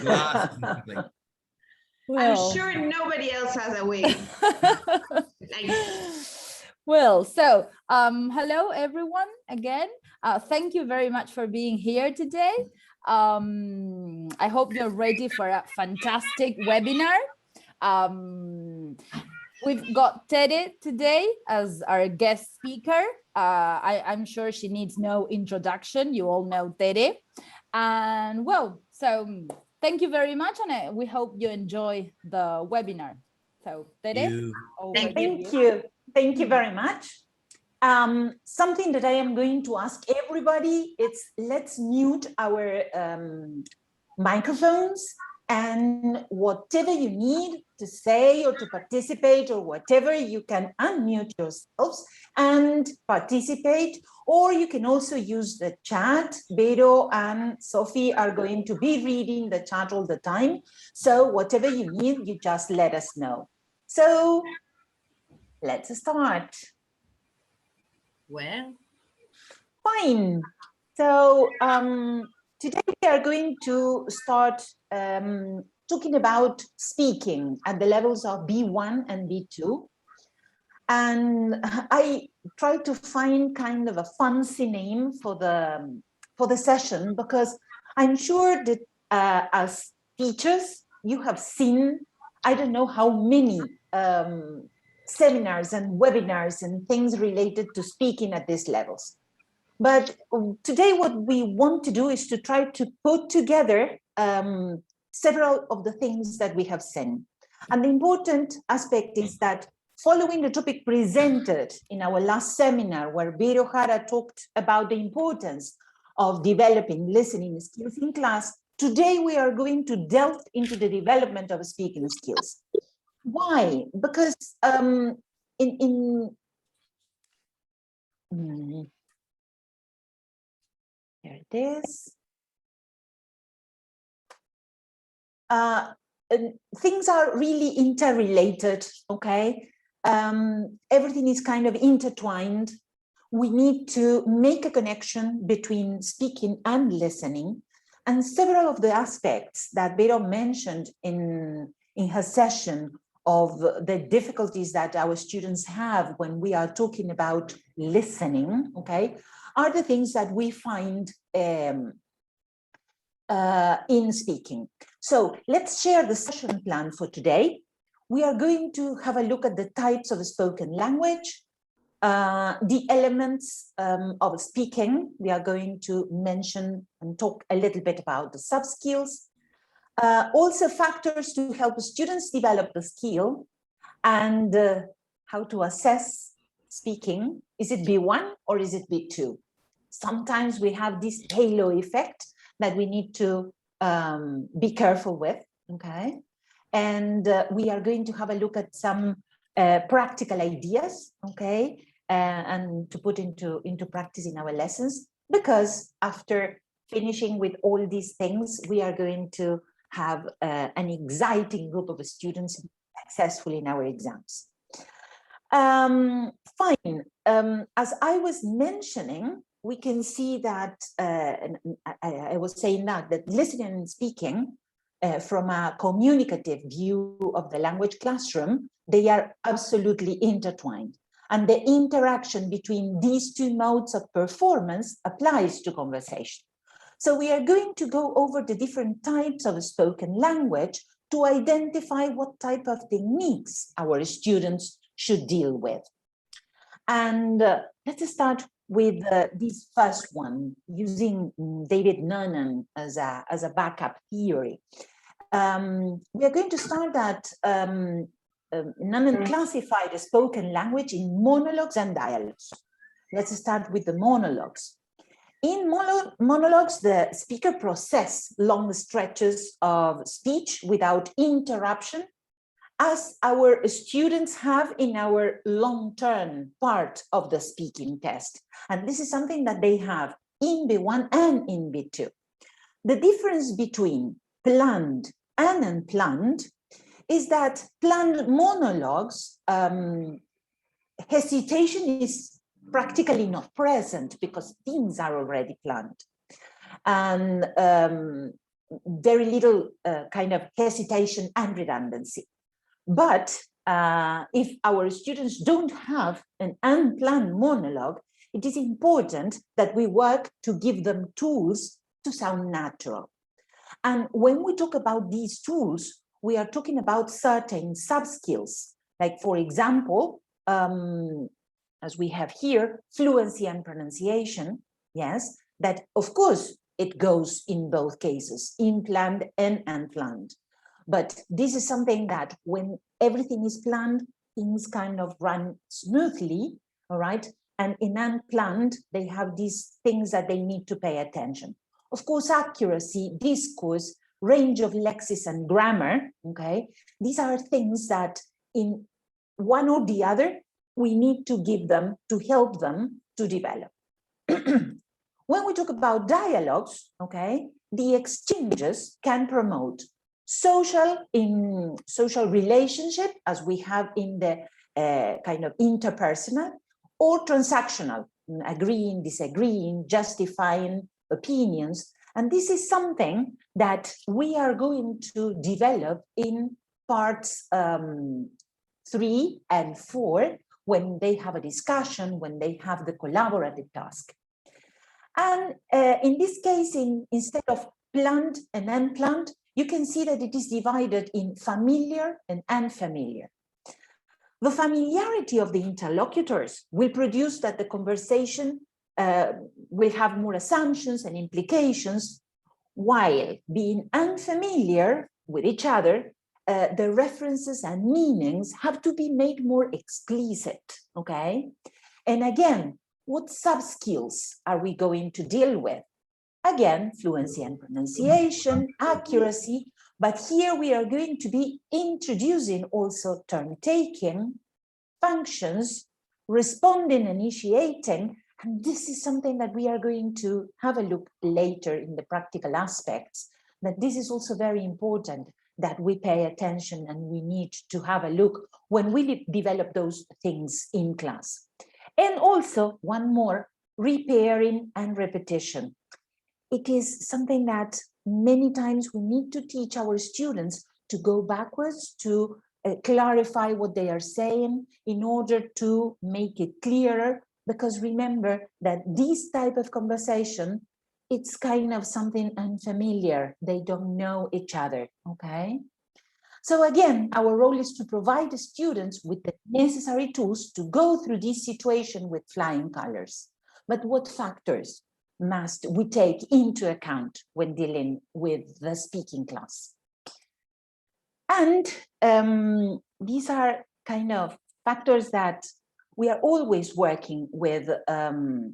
glass and something. Well, I'm sure nobody else has a way. Well, so hello everyone again. Thank you very much for being here today. I hope you're ready for a fantastic webinar. We've got Tere today as our guest speaker. I'm sure she needs no introduction. You all know Tere. And well, so thank you very much, and we hope you enjoy the webinar. So Tere, Thank you very much. Something that I am going to ask everybody, let's mute our microphones, and whatever you need to say or to participate or whatever, you can unmute yourselves and participate, or you can also use the chat. Beto and Sophie are going to be reading the chat all the time. So whatever you need, you just let us know. So let's start. Well, fine. So today we are going to start talking about speaking at the levels of B1 and B2. And I tried to find kind of a fancy name for the session, because I'm sure that as teachers, you have seen, I don't know how many seminars and webinars and things related to speaking at these levels. But today what we want to do is to try to put together several of the things that we have seen. And the important aspect is that following the topic presented in our last seminar, where Vero Jara talked about the importance of developing listening skills in class, today we are going to delve into the development of speaking skills. Why? Because here it is. Things are really interrelated, okay? Everything is kind of intertwined. We need to make a connection between speaking and listening. And several of the aspects that Vero mentioned in her session of the difficulties that our students have when we are talking about listening, okay, are the things that we find in speaking. So let's share the session plan for today. We are going to have a look at the types of spoken language, the elements of speaking. We are going to mention and talk a little bit about the soft skills, also factors to help students develop the skill, and how to assess speaking. Is it B1 or is it B2? Sometimes we have this halo effect that we need to be careful with, okay? And we are going to have a look at some practical ideas, okay? And to put into practice in our lessons, because after finishing with all these things, we are going to have an exciting group of students successful in our exams. Fine. As I was mentioning, we can see that, I was saying that listening and speaking from a communicative view of the language classroom, they are absolutely intertwined. And the interaction between these two modes of performance applies to conversation. So we are going to go over the different types of spoken language to identify what type of techniques our students should deal with. And let's start with this first one, using David Noonan as a backup theory. We are going to start that Noonan classified the spoken language in monologues and dialogues. Let's start with the monologues. In monologues, the speaker processes long stretches of speech without interruption, as our students have in our long-term part of the speaking test. And this is something that they have in B1 and in B2. The difference between planned and unplanned is that planned monologues, hesitation is practically not present because things are already planned. And very little kind of hesitation and redundancy. But if our students don't have an unplanned monologue, it is important that we work to give them tools to sound natural. And when we talk about these tools, we are talking about certain sub-skills, like, for example, as we have here, fluency and pronunciation, yes, that of course it goes in both cases, in planned and unplanned. But this is something that when everything is planned, things kind of run smoothly, all right? And in unplanned, they have these things that they need to pay attention. Of course, accuracy, discourse, range of lexis and grammar, okay? These are things that in one or the other, we need to give them to help them to develop. When we talk about dialogues, okay, the exchanges can promote social relationship, as we have in the kind of interpersonal, or transactional, agreeing, disagreeing, justifying opinions. And this is something that we are going to develop in parts 3 and 4, when they have a discussion, when they have the collaborative task. And in this case, instead of planned and unplanned, you can see that it is divided in familiar and unfamiliar. The familiarity of the interlocutors will produce that the conversation will have more assumptions and implications, while being unfamiliar with each other, the references and meanings have to be made more explicit, okay? And again, what sub-skills are we going to deal with? Again, fluency and pronunciation, accuracy, but here we are going to be introducing also turn-taking, functions, responding, initiating, and this is something that we are going to have a look later in the practical aspects, that this is also very important, that we pay attention and we need to have a look when we develop those things in class. And also, one more, repairing and repetition. It is something that many times we need to teach our students to go backwards, to clarify what they are saying in order to make it clearer, because remember that this type of conversation, it's kind of something unfamiliar. They don't know each other, okay? So again, our role is to provide the students with the necessary tools to go through this situation with flying colors. But what factors must we take into account when dealing with the speaking class? And these are kind of factors that we are always working with the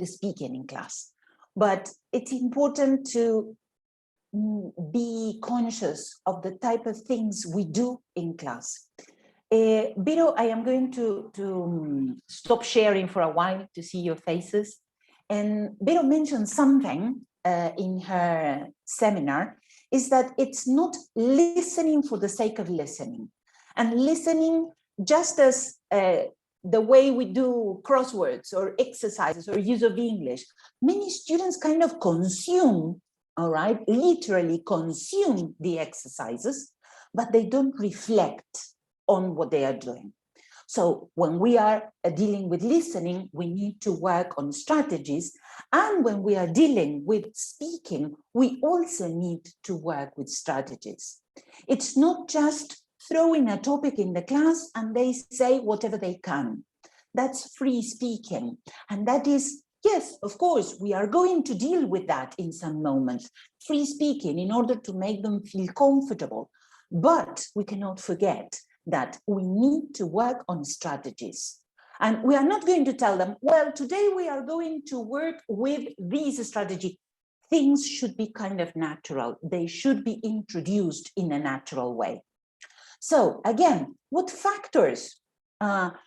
speaking in class. But it's important to be conscious of the type of things we do in class. Vero, I am going to stop sharing for a while to see your faces. And Vero mentioned something in her seminar, is that it's not listening for the sake of listening. And listening just as the way we do crosswords or exercises or use of English, many students kind of consume, all right, literally consume the exercises, but they don't reflect on what they are doing. So when we are dealing with listening, we need to work on strategies. And when we are dealing with speaking, we also need to work with strategies. It's not just throwing a topic in the class and they say whatever they can. That's free speaking. And that is, yes, of course, we are going to deal with that in some moments. Free speaking in order to make them feel comfortable. But we cannot forget that we need to work on strategies. And we are not going to tell them, well, today we are going to work with this strategy. Things should be kind of natural. They should be introduced in a natural way. So again, what factors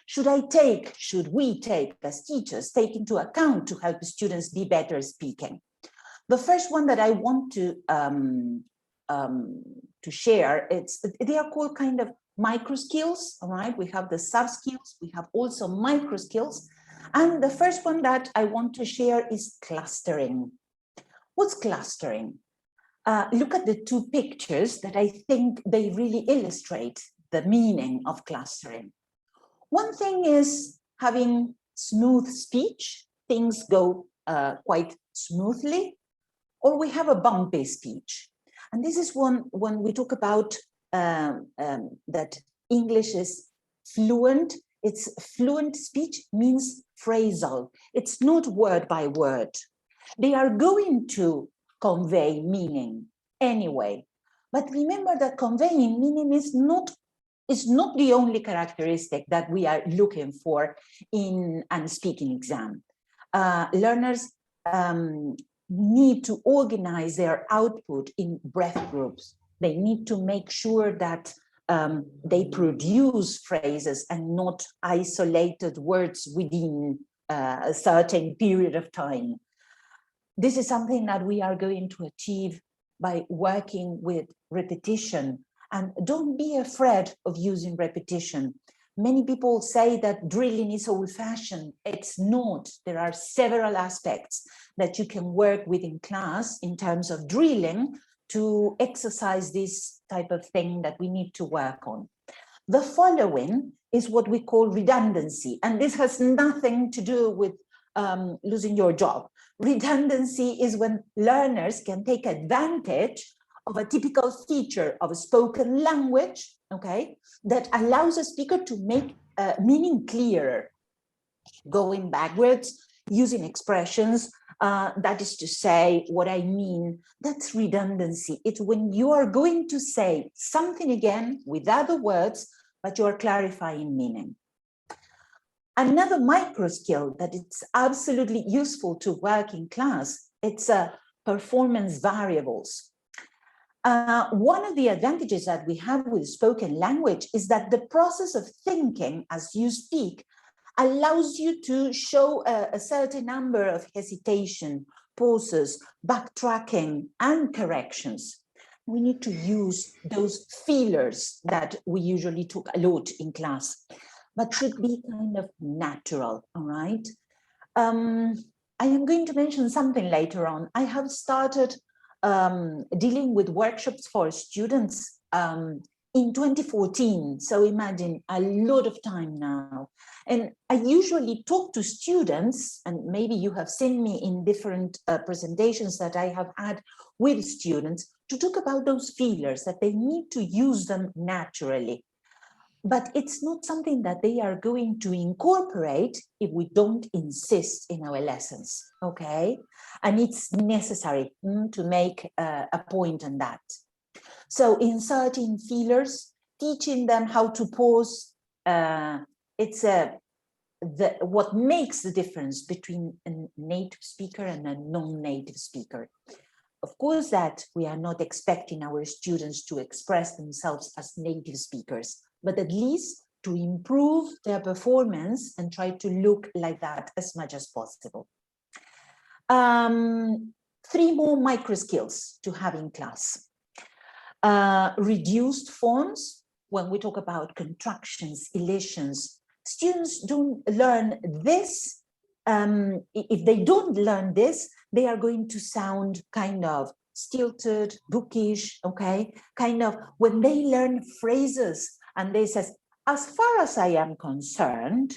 should we take as teachers, take into account to help students be better speaking? The first one that I want to share, they are called kind of micro skills, all right? We have the sub skills, we have also micro skills. And the first one that I want to share is clustering. What's clustering? look at the two pictures that I think they really illustrate the meaning of clustering. One thing is having smooth speech, things go quite smoothly, or we have a bumpy speech. And this is when we talk about that English is fluent. It's fluent speech means phrasal. It's not word by word. They are going to convey meaning anyway. But remember that conveying meaning is not the only characteristic that we are looking for in a speaking exam. Learners need to organize their output in breath groups. They need to make sure that they produce phrases and not isolated words within a certain period of time. This is something that we are going to achieve by working with repetition. And don't be afraid of using repetition. Many people say that drilling is old-fashioned. It's not. There are several aspects that you can work with in class in terms of drilling to exercise this type of thing that we need to work on. The following is what we call redundancy. And this has nothing to do with losing your job. Redundancy is when learners can take advantage of a typical feature of a spoken language, okay, that allows a speaker to make meaning clearer. Going backwards, using expressions, that is to say, what I mean, that's redundancy. It's when you are going to say something again with other words, but you are clarifying meaning. Another micro skill that it's absolutely useful to work in class, it's performance variables. One of the advantages that we have with spoken language is that the process of thinking as you speak allows you to show a certain number of hesitation, pauses, backtracking, and corrections. We need to use those feelers that we usually talk a lot in class, but should be kind of natural, all right? I am going to mention something later on. I have started dealing with workshops for students in 2014. So imagine a lot of time now. And I usually talk to students, and maybe you have seen me in different presentations that I have had with students, to talk about those feelers, that they need to use them naturally. But it's not something that they are going to incorporate if we don't insist in our lessons, okay? And it's necessary to make a point on that. So inserting feelers, teaching them how to pause, it's what makes the difference between a native speaker and a non-native speaker. Of course that we are not expecting our students to express themselves as native speakers, but at least to improve their performance and try to look like that as much as possible. 3 more micro skills to have in class. Reduced forms, when we talk about contractions, elisions, students don't learn this. If they don't learn this, they are going to sound kind of stilted, bookish, okay? Kind of when they learn phrases and they say, as far as I am concerned,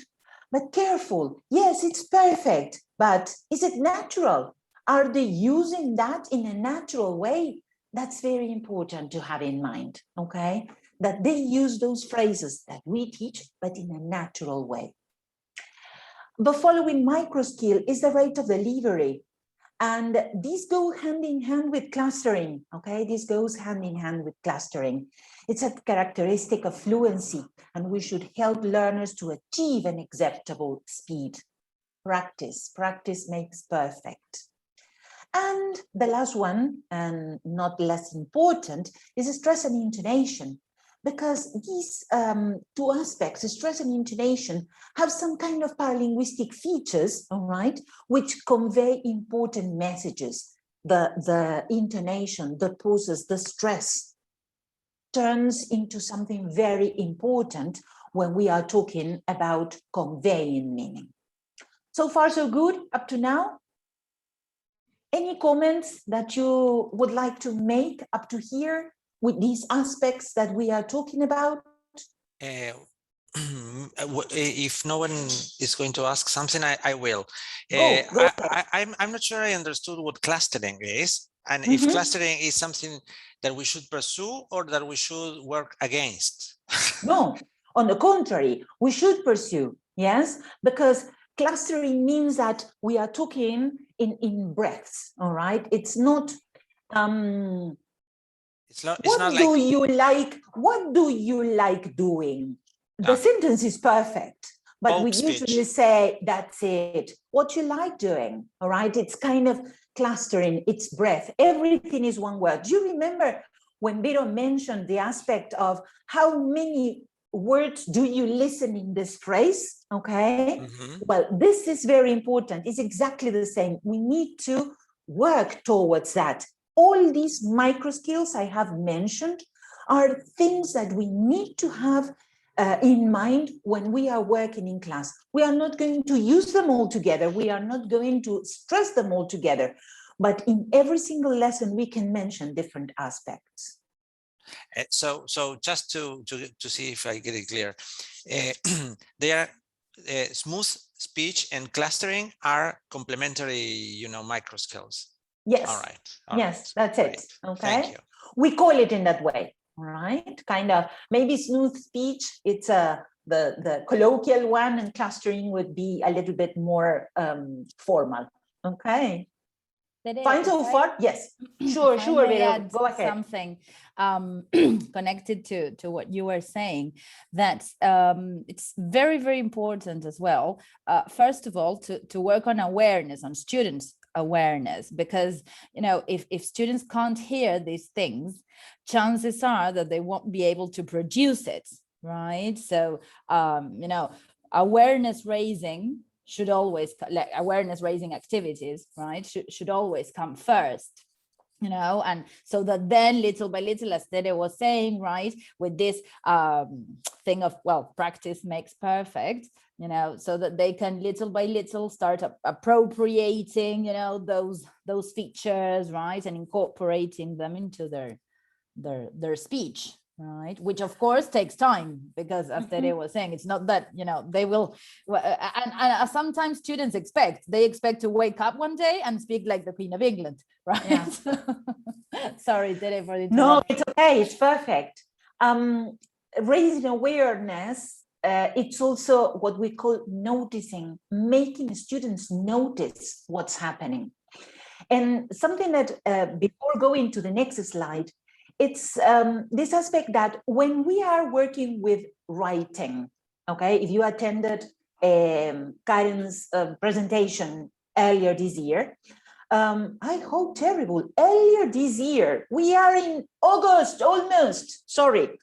but careful, yes, it's perfect, but is it natural? Are they using that in a natural way? That's very important to have in mind, okay? That they use those phrases that we teach, but in a natural way. The following micro skill is the rate of delivery. And these go hand in hand with clustering, okay? This goes hand in hand with clustering. It's a characteristic of fluency, and we should help learners to achieve an acceptable speed. Practice makes perfect. And the last one, and not less important, is stress and intonation. Because these 2 aspects, stress and intonation, have some kind of paralinguistic features, all right, which convey important messages. The intonation, the pauses, the stress turns into something very important when we are talking about conveying meaning. So far, so good up to now? Any comments that you would like to make up to here with these aspects that we are talking about? If no one is going to ask something, I will. Go I'm not sure I understood what clustering is, and if clustering is something that we should pursue or that we should work against. No, on the contrary, we should pursue, yes, because clustering means that we are talking in breaths, all right? It's not, what do you like doing? The sentence is perfect, but we usually say, that's it. What you like doing, all right? It's kind of clustering, it's breath. Everything is one word. Do you remember when Vero mentioned the aspect of how many words do you listen in this phrase, okay? Well, this is very important. It's exactly the same. We need to work towards that. All these micro skills I have mentioned are things that we need to have in mind when we are working in class. We are not going to use them all together. We are not going to stress them all together. But in every single lesson, we can mention different aspects. So just to see if I get it clear, they are smooth speech and clustering are complementary, micro skills. Yes. All right. Yes, that's Great. it. Okay. Thank you. We call it in that way. All right. Kind of maybe smooth speech. It's the colloquial one, and clustering would be a little bit more formal. Okay. Fine so far? Yes. Sure, Vero. Go ahead. Something connected to what you were saying, that it's very, very important as well. First of all, to work on awareness, on students' awareness, because if students can't hear these things, chances are that they won't be able to produce it, right? So awareness raising should always, like awareness raising activities, right, should always come first, and so that then little by little, as Tere was saying, right, with this thing of, well, practice makes perfect, so that they can little by little start appropriating, those features, right, and incorporating them into their speech, right, which of course takes time, because as Tere was saying, it's not that they will, and sometimes students expect to wake up one day and speak like the Queen of England, right? Yeah. Sorry, Tere, for the interruption. No, it's okay, it's perfect. Raising awareness, it's also what we call noticing, making students notice what's happening. And something that before going to the next slide, it's this aspect that when we are working with writing, okay, if you attended Karen's presentation earlier this year, I hope terrible, earlier this year, we are in August almost, sorry.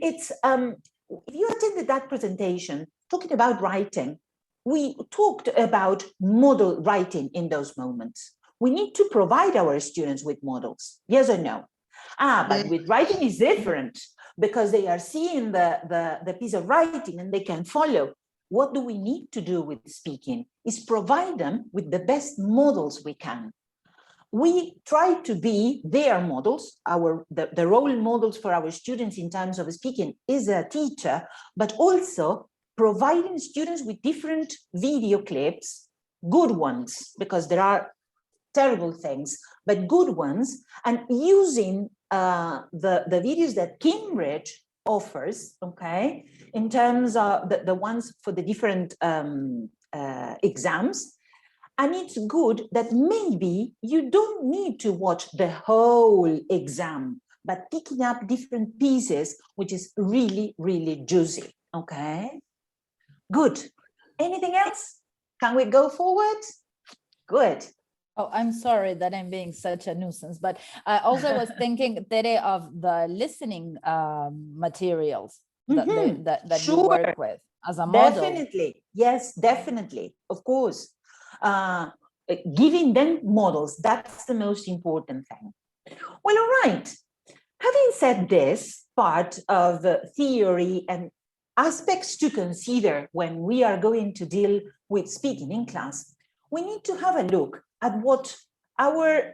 It's, if you attended that presentation, talking about writing, we talked about model writing in those moments. We need to provide our students with models, yes or no? But with writing is different, because they are seeing the piece of writing and they can follow. What do we need to do with speaking is provide them with the best models we can. We try to be their models, the role models for our students in terms of speaking is a teacher, but also providing students with different video clips, good ones, because there are terrible things, but good ones, and using the videos that Cambridge offers, okay, in terms of the ones for the different exams. And it's good that maybe you don't need to watch the whole exam, but picking up different pieces, which is really, really juicy, okay? Good. Anything else? Can we go forward? Good. Oh, I'm sorry that I'm being such a nuisance, but I also was thinking, Tere, of the listening materials that you work with as a model. Definitely. Yes, definitely. Of course. Giving them models, that's the most important thing. Well, all right. Having said this part of theory and aspects to consider when we are going to deal with speaking in class, we need to have a look at what our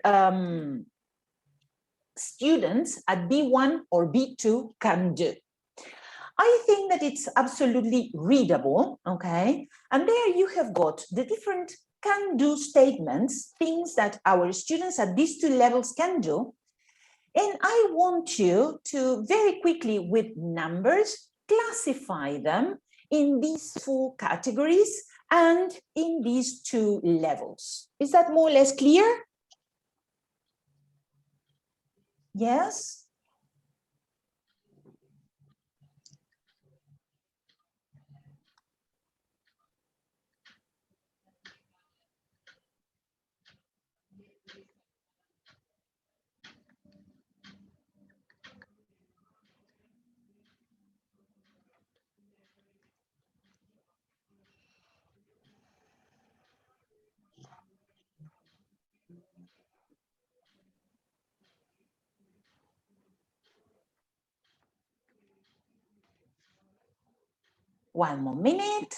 students at B1 or B2 can do. I think that it's absolutely readable, okay? And there you have got the different can-do statements, things that our students at these two levels can do. And I want you to very quickly, with numbers, classify them in these four categories and in these two levels. Is that more or less clear? Yes? One more minute.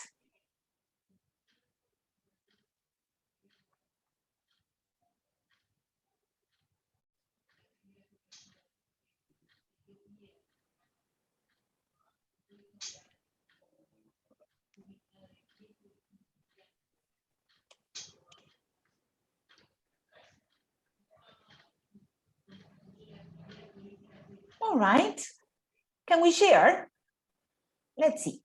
All right. Can we share? Let's see.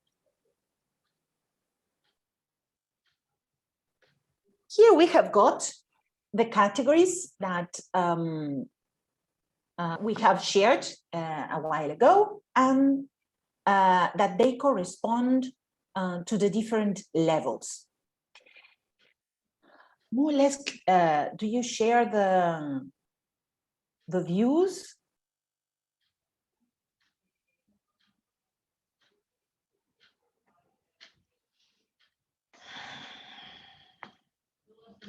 Here we have got the categories that we have shared a while ago, and that they correspond to the different levels. More or less, do you share the views?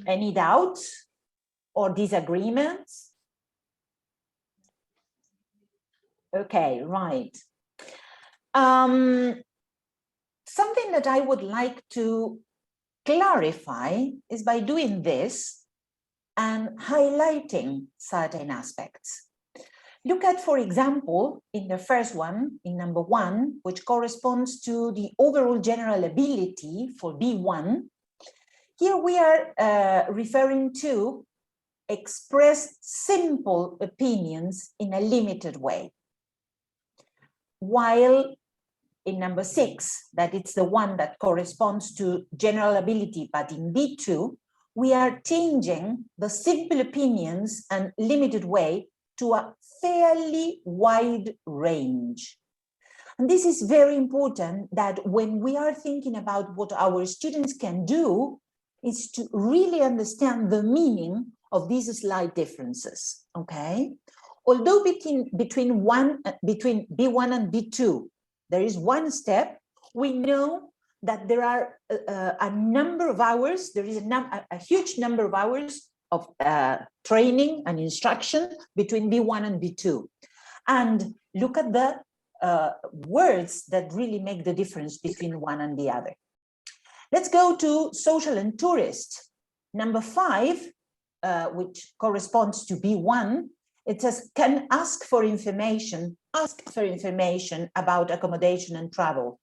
Any doubts or disagreements? Okay, right. Something that I would like to clarify is by doing this and highlighting certain aspects. Look at, for example, in the first one, in number 1, which corresponds to the overall general ability for B1. Here we are referring to express simple opinions in a limited way. While in number 6, that it's the one that corresponds to general ability, but in B2, we are changing the simple opinions and limited way to a fairly wide range. And this is very important, that when we are thinking about what our students can do, is to really understand the meaning of these slight differences, okay? Although between B1 and B2, there is one step, we know that there are a number of hours, there is a huge number of hours of training and instruction between B1 and B2. And look at the words that really make the difference between one and the other. Let's go to social and tourist. Number 5, which corresponds to B1, it says, can ask for information about accommodation and travel.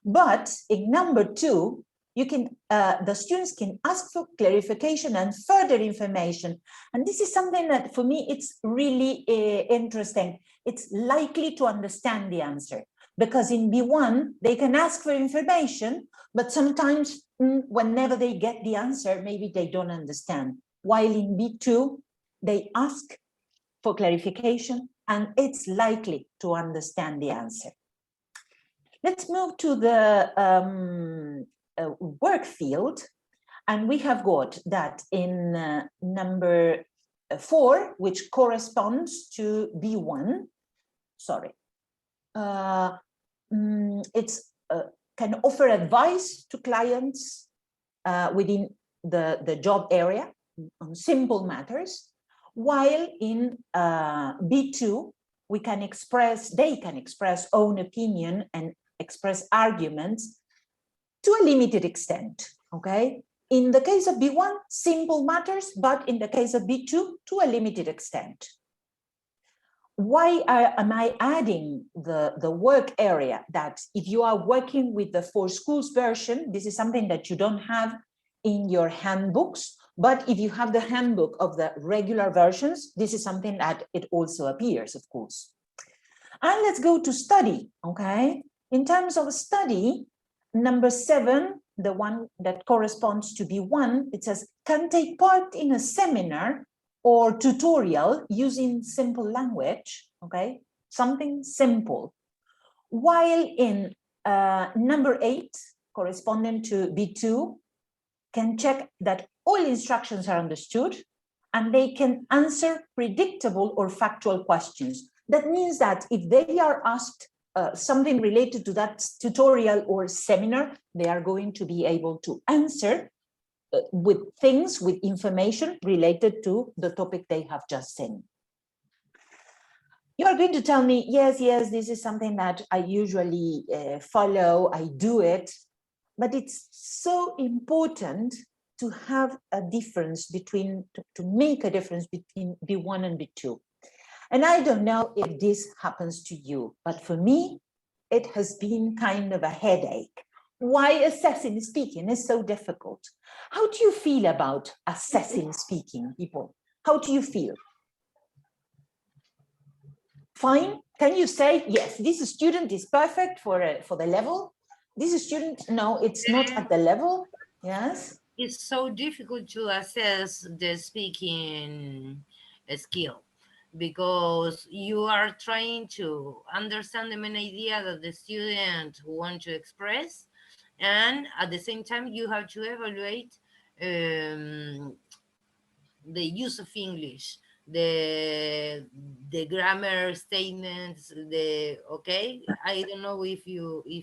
But in number 2, you can, the students can ask for clarification and further information. And this is something that for me, it's really interesting. It's likely to understand the answer, because in B1, they can ask for information, but sometimes whenever they get the answer, maybe they don't understand. While in B2, they ask for clarification and it's likely to understand the answer. Let's move to the work field. And we have got that in number 4, which corresponds to B1. Sorry. It's can offer advice to clients within the job area on simple matters, while in B2 they can express own opinion and express arguments to a limited extent. Okay, In the case of B1, simple matters, but in the case of B2, to a limited extent. Why am I adding the work area? That if you are working with the For Schools version, this is something that you don't have in your handbooks, but if you have the handbook of the regular versions, this is something that it also appears, of course. And let's go to study, okay? In terms of study, number 7, the one that corresponds to B1, it says, can take part in a seminar or tutorial using simple language, okay? Something simple. While in number 8, corresponding to B2, can check that all instructions are understood and they can answer predictable or factual questions. That means that if they are asked something related to that tutorial or seminar, they are going to be able to answer with things, with information related to the topic they have just seen. You are going to tell me, yes, this is something that I usually follow, I do it, but it's so important to have a difference between, to make a difference between B1 and B2. And I don't know if this happens to you, but for me, it has been kind of a headache. Why assessing speaking is so difficult? How do you feel about assessing speaking, people? How do you feel? Fine? Can you say, yes, this student is perfect for the level? This student, no, it's not at the level. Yes? It's so difficult to assess the speaking skill because you are trying to understand the main idea that the student want to express, and at the same time you have to evaluate the use of English, the grammar statements, okay, I don't know if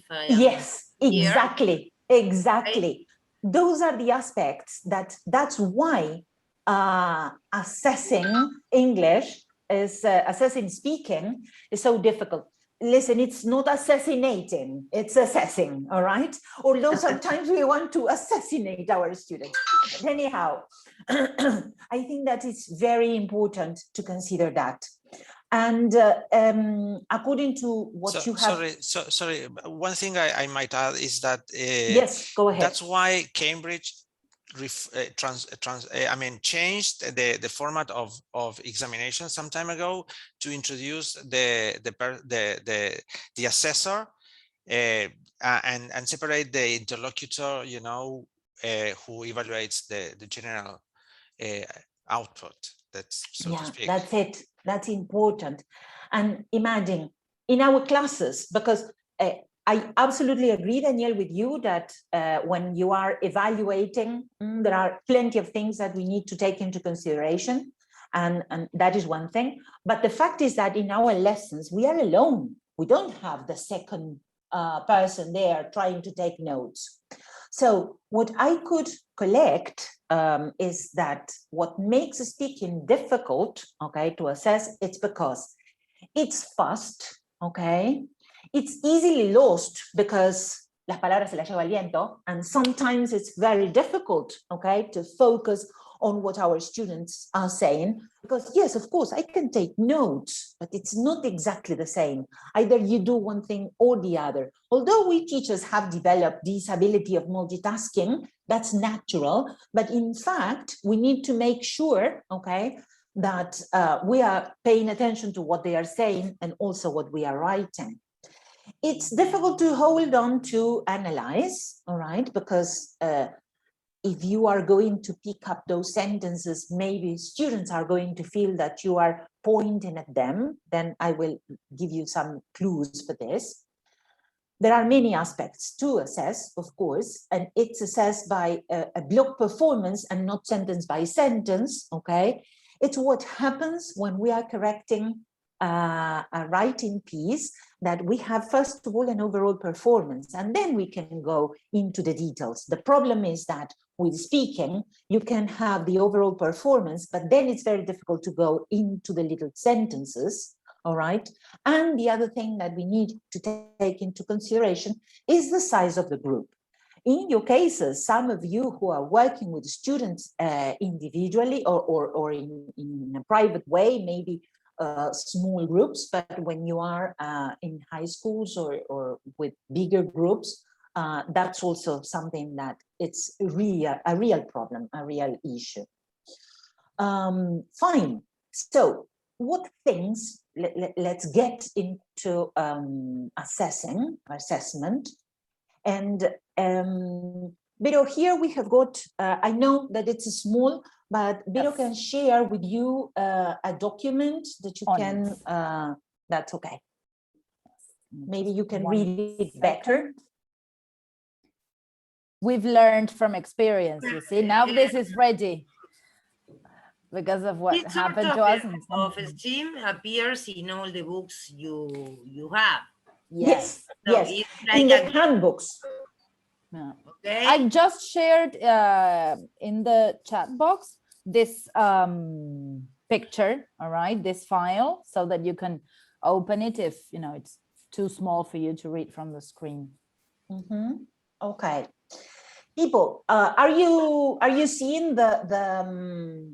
I am yes, exactly here. Exactly, right? Those are the aspects that's why assessing English is assessing speaking is so difficult. Listen, it's not assassinating, it's assessing, all right? Although sometimes we want to assassinate our students. But anyhow, I think that it's very important to consider that. And according to what you have... Sorry, one thing I might add is that... yes, go ahead. That's why Cambridge changed the format of examination some time ago to introduce the assessor and separate the interlocutor, you know, who evaluates the general output. That's so to speak. That's it. That's important. And imagine in our classes, because I absolutely agree, Danielle, with you that when you are evaluating, there are plenty of things that we need to take into consideration. And that is one thing. But the fact is that in our lessons, we are alone. We don't have the second person there trying to take notes. So what I could collect is that what makes speaking difficult, okay, to assess, it's because it's fast, okay? It's easily lost because las palabras se las lleva el viento, and sometimes it's very difficult, okay, to focus on what our students are saying, because yes, of course, I can take notes, but it's not exactly the same. Either you do one thing or the other. Although we teachers have developed this ability of multitasking, that's natural, but in fact, we need to make sure, okay, that we are paying attention to what they are saying and also what we are writing. It's difficult to hold on to analyze, all right, because if you are going to pick up those sentences, maybe students are going to feel that you are pointing at them. Then I will give you some clues for this. There are many aspects to assess, of course, and it's assessed by a block performance and not sentence by sentence, okay? It's what happens when we are correcting a writing piece, that we have first of all an overall performance, and then we can go into the details. The problem is that with speaking, you can have the overall performance, but then it's very difficult to go into the little sentences, all right? And the other thing that we need to take into consideration is the size of the group. In your cases, some of you who are working with students individually or in a private way, maybe small groups, but when you are in high schools or with bigger groups, that's also something that it's really a real problem, a real issue. Fine. So what things, let's get into assessment. And Vero, here we have got, I know that it's small, but Vero can share with you a document that you can, that's okay. Maybe you can read it better. We've learned from experience, you see. Now this is ready because of what This happened sort to us. of esteem appears in all the books you have. Yes, So yes, it's like in the handbooks. Yeah. Okay. I just shared in the chat box this picture, all right, this file, so that you can open it if you know it's too small for you to read from the screen. Okay, people, are you seeing the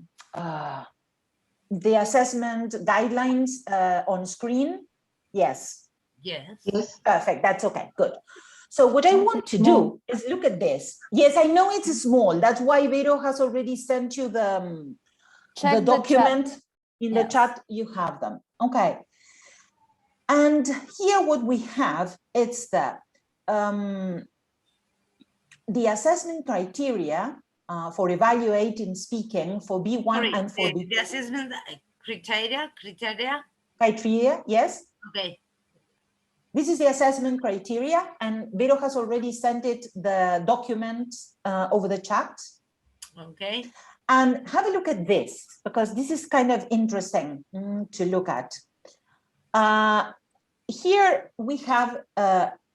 assessment guidelines on screen? Yes. Yes. Perfect. That's okay. Good. So what I want to do is look at this. Yes, I know it's small. That's why Vero has already sent you the document in the chat. You have them. Okay. And here what we have, it's the assessment criteria for evaluating speaking for B1 Sorry, and for B2. The assessment criteria. Criteria, yes. Okay. This is the assessment criteria, and Vero has already sent it the document over the chat. Okay. And have a look at this, because this is kind of interesting to look at. Here we have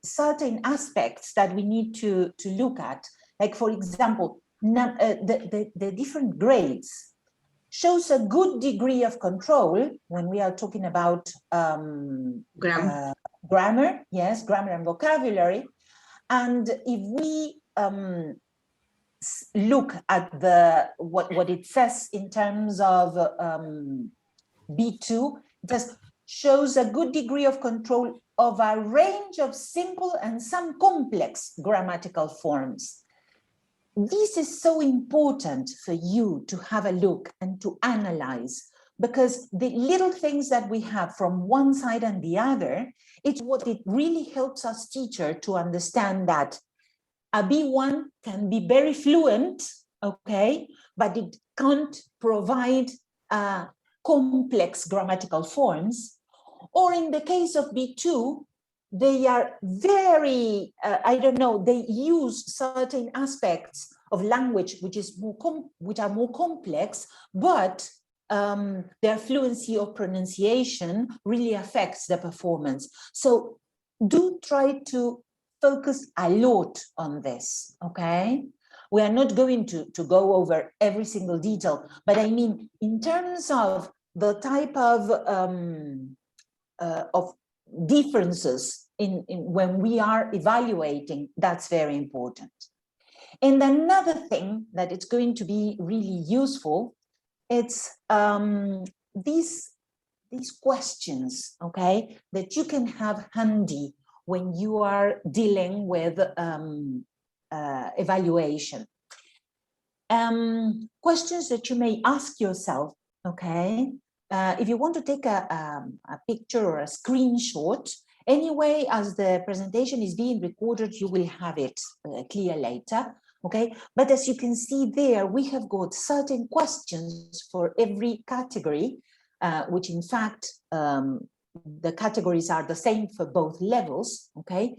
certain aspects that we need to look at. Like, for example, the different grades shows a good degree of control when we are talking about grammar, yes, grammar and vocabulary. And if we look at what it says in terms of B2, it just shows a good degree of control of a range of simple and some complex grammatical forms. This is so important for you to have a look and to analyze, because the little things that we have from one side and the other, it's what it really helps us teacher to understand that a B1 can be very fluent, okay, but it can't provide complex grammatical forms. Or in the case of B2, they are very, I don't know, they use certain aspects of language which are more complex, but their fluency or pronunciation really affects the performance. So do try to focus a lot on this, okay? We are not going to go over every single detail, but I mean, in terms of the type of differences in when we are evaluating, that's very important. And another thing that it's going to be really useful, it's these questions, okay, that you can have handy when you are dealing with evaluation. Questions that you may ask yourself, okay, if you want to take a picture or a screenshot, anyway, as the presentation is being recorded, you will have it clear later, okay? But as you can see there, we have got certain questions for every category, which in fact, the categories are the same for both levels, okay?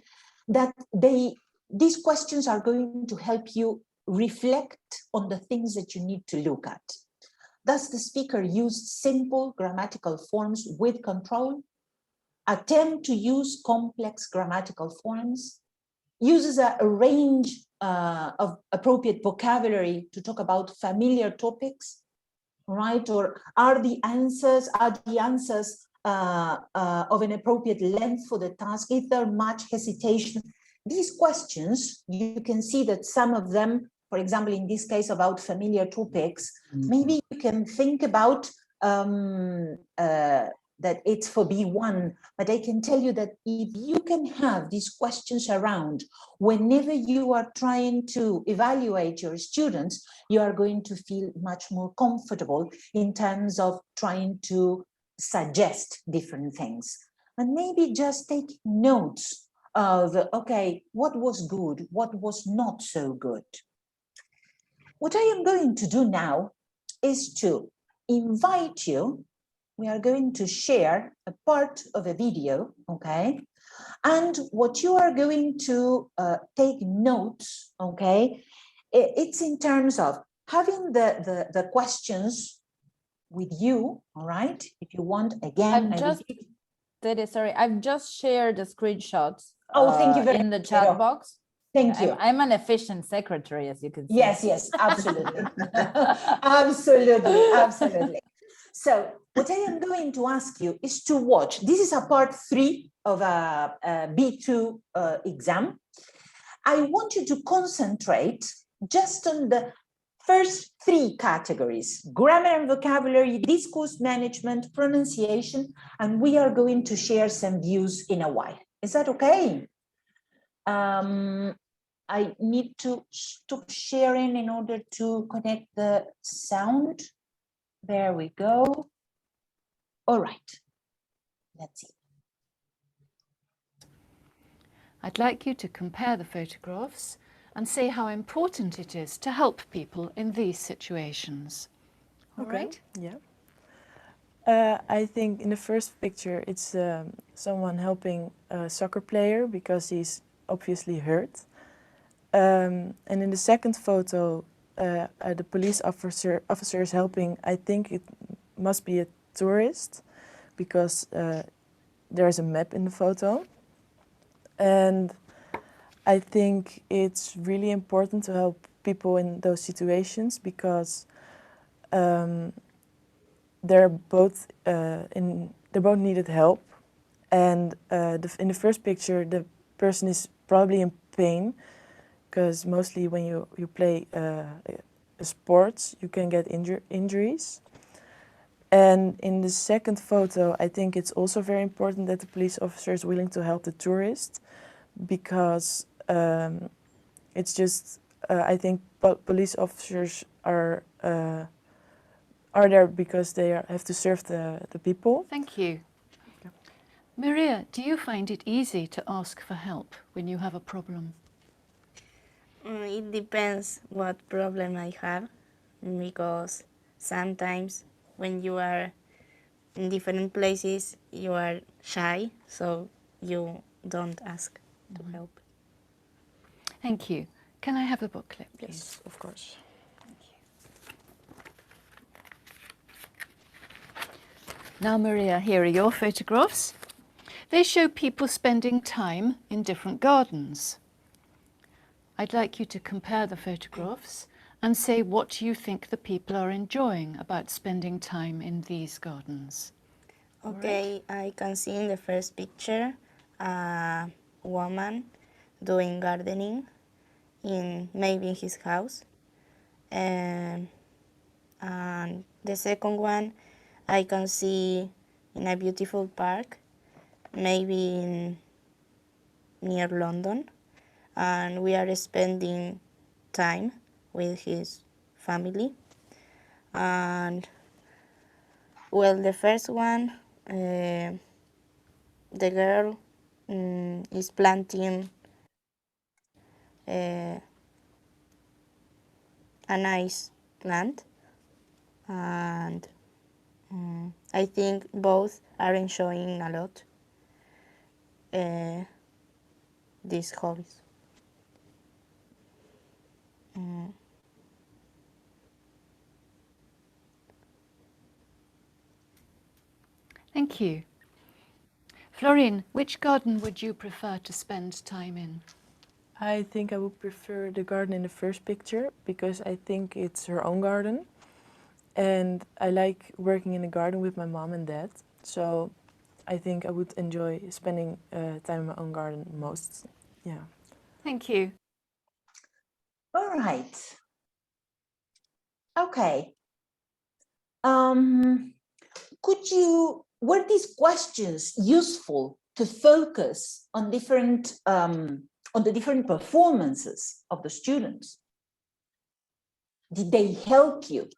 That these questions are going to help you reflect on the things that you need to look at. Does the speaker use simple grammatical forms with control? Attempt to use complex grammatical forms? Uses a range of appropriate vocabulary to talk about familiar topics, right? Or are the answers of an appropriate length for the task? Is there much hesitation? these questions, you can see that some of them, for example, in this case about familiar topics, maybe you can think about that it's for B1, but I can tell you that if you can have these questions around whenever you are trying to evaluate your students, you are going to feel much more comfortable in terms of trying to suggest different things. And maybe just take notes of, okay, what was good, what was not so good. What I am going to do now is to invite you. We are going to share a part of a video, okay? And what you are going to take notes, okay? It's in terms of having the questions with you, all right? If you want, again, I've just shared the screenshots thank you very in the much, chat Vero. box. Thank you. I'm an efficient secretary, as you can see. Yes, absolutely. Absolutely. So what I am going to ask you is to watch. This is a part 3 of a B2 exam. I want you to concentrate just on the first 3 categories: grammar and vocabulary, discourse management, pronunciation, and we are going to share some views in a while. Is that okay? I need to stop sharing in order to connect the sound. There we go. All right, let's see. I'd like you to compare the photographs and say how important it is to help people in these situations. All right? Yeah. I think in the first picture, it's someone helping a soccer player because he's obviously hurt. And in the second photo, the police officer is helping. I think it must be a tourist because there's a map in the photo. And I think it's really important to help people in those situations because they're both needed help. And in the first picture, the person is probably in pain because mostly when you play sports, you can get injuries. And in the second photo, I think it's also very important that the police officer is willing to help the tourist because it's just, I think police officers are there because they have to serve the people. Thank you. Maria, do you find it easy to ask for help when you have a problem? It depends what problem I have, because sometimes when you are in different places, you are shy, so you don't ask to help. Thank you. Can I have a booklet, please? Yes, of course. Thank you. Now, Maria, here are your photographs. They show people spending time in different gardens. I'd like you to compare the photographs and say what you think the people are enjoying about spending time in these gardens. Okay, I can see in the first picture a woman doing gardening maybe in his house. And the second one I can see in a beautiful park, maybe near London, and we are spending time with his family. And well, the first one, the girl is planting a nice plant, and I think both are enjoying a lot these hobbies. Thank you. Florine, which garden would you prefer to spend time in? I think I would prefer the garden in the first picture because I think it's her own garden. And I like working in the garden with my mom and dad. So I think I would enjoy spending time in my own garden most. Yeah. Thank you. All right. Okay. Were these questions useful to focus on the different performances of the students? Did they help you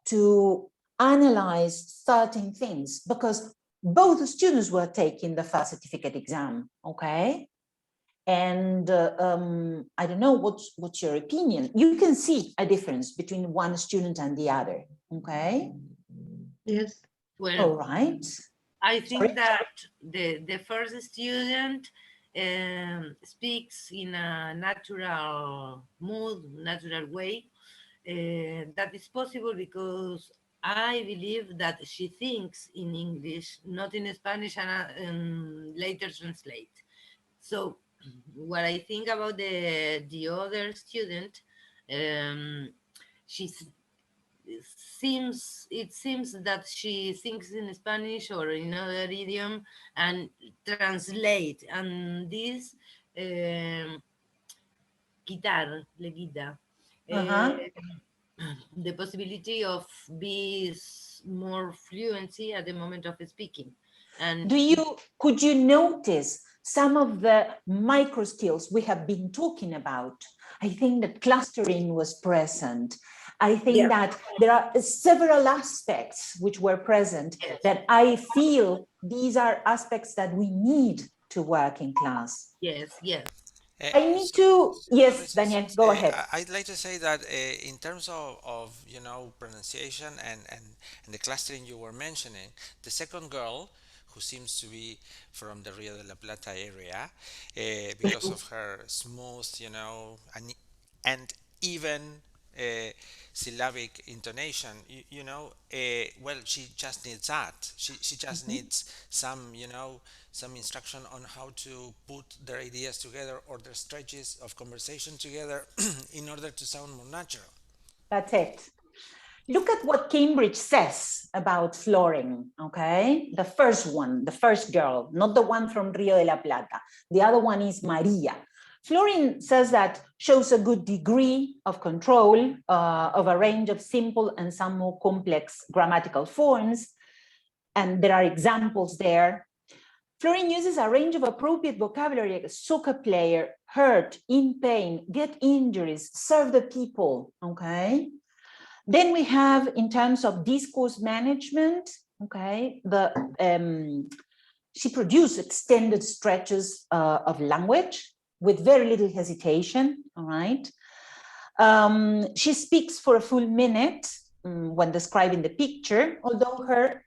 to analyze certain things? Because both students were taking the first certificate exam, okay? And I don't know, what's your opinion? You can see a difference between one student and the other, okay? Yes. Well, All right. I think Sorry? that the first student speaks in a natural mood, natural way. That is possible because I believe that she thinks in English, not in Spanish, and later translate. So what I think about the other student, she's it seems that she thinks in Spanish or in another idiom and translate, and this le quita the possibility of be more fluency at the moment of speaking. And could you notice some of the micro skills we have been talking about? I think that clustering was present. I think that there are several aspects which were present that I feel these are aspects that we need to work in class. Yes. I need to, yes, Teresa, Daniel, go ahead. I'd like to say that in terms of pronunciation and the clustering you were mentioning, the second girl, who seems to be from the Rio de la Plata area, because of her smooth, and even syllabic intonation, well, she just needs that. She just needs some, some instruction on how to put their ideas together or their stretches of conversation together in order to sound more natural. That's it. Look at what Cambridge says about flooring, okay? The first one, the first girl, not the one from Rio de la Plata. The other one is Maria. Flooring says that shows a good degree of control of a range of simple and some more complex grammatical forms. And there are examples there. Flooring uses a range of appropriate vocabulary like a soccer player, hurt, in pain, get injuries, serve the people, okay? Then we have, in terms of discourse management, okay, she produced extended stretches of language with very little hesitation, all right? She speaks for a full minute when describing the picture, although her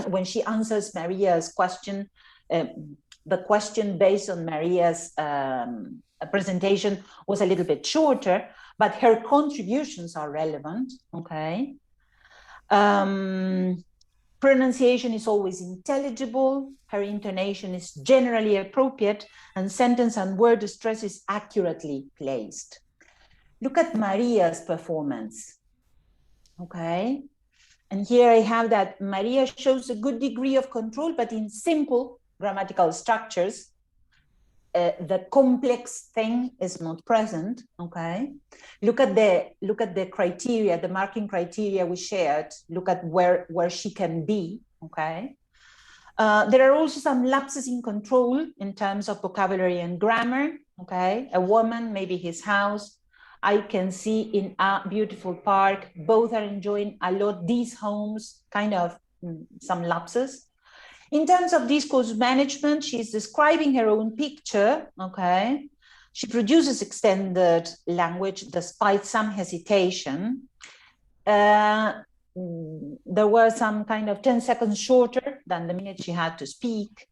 when she answers Maria's question, the question based on Maria's presentation was a little bit shorter, but her contributions are relevant, okay? Pronunciation is always intelligible, her intonation is generally appropriate, and sentence and word stress is accurately placed. Look at Maria's performance, okay? And here I have that Maria shows a good degree of control, but in simple grammatical structures. The complex thing is not present, okay? Look at the criteria, the marking criteria we shared. Look at where she can be, okay? There are also some lapses in control in terms of vocabulary and grammar, okay? A woman, maybe his house. I can see in a beautiful park, both are enjoying a lot these homes, kind of some lapses. In terms of discourse management, she's describing her own picture, okay? She produces extended language despite some hesitation. There were some kind of 10 seconds shorter than the minute she had to speak.